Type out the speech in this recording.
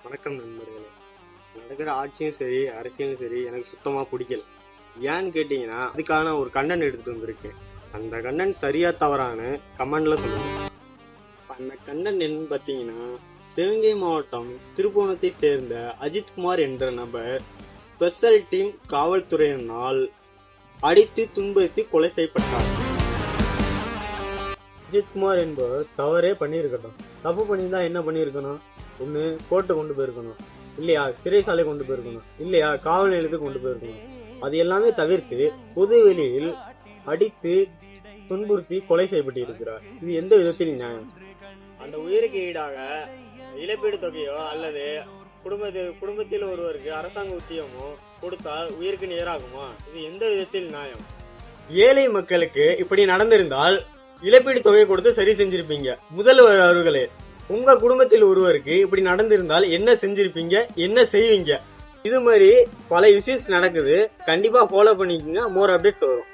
வணக்கம் நண்பர்களே. நடக்கிற ஆட்சியும் சரி அரசியலும் சரி எனக்கு சுத்தமா பிடிக்கல. ஏன்னு கேட்டீங்கன்னா அதுக்கான ஒரு கண்டென்ட் எடுத்துட்டு வந்திருக்கேன். அந்த கண்டென்ட் சரியா தவறான்னு கமெண்ட்ல சொல்லுங்க. அந்த கண்டென்ட் என்னன்னு பார்த்தீங்கன்னா, சிவகங்கை மாவட்டம் திருப்புவனத்தை சேர்ந்த அஜித்குமார் என்ற நபர் ஸ்பெஷல் டீம் காவல்துறையினால் அடித்து துன்புறுத்தி கொலை செய்யப்பட்டார். அஜித்குமார் என்பவர் தவறே பண்ணியிருக்கட்டும். தப்பு பண்ணியிருந்தா என்ன பண்ணியிருக்கணும்? ஒன்று கோர்ட்டை கொண்டு போயிருக்கணும், இல்லையா சிறைசாலை கொண்டு போயிருக்கணும், இல்லையா காவல் நிலையத்துக்கு கொண்டு போயிருக்கணும். அது எல்லாமே தவிர்த்து பொது வெளியில் அடித்து துன்புறுத்தி கொலை செய்யப்பட்டிருக்கிறார். இது எந்த விதத்தில் நியாயம்? அந்த உயிருக்கு ஈடாக இழப்பீடு தொகையோ அல்லது குடும்பத்தில் ஒருவருக்கு அரசாங்க உத்தியோகமோ கொடுத்தால் உயிருக்கு நேராகுமா? இது எந்த விதத்தில் நியாயம்? ஏழை மக்களுக்கு இப்படி நடந்திருந்தால் இழப்பீடு தொகையை கொடுத்து சரி செஞ்சிருப்பீங்க. முதல்வர் அவர்களே, உங்க குடும்பத்தில் ஒருவருக்கு இப்படி நடந்திருந்தால் என்ன செஞ்சிருப்பீங்க, என்ன செய்வீங்க? இது மாதிரி பல இஷ்யூஸ் நடக்குது. கண்டிப்பா ஃபாலோ பண்ணிக்கோங்க. மோர் அப்டேட்ஸ் வரும்.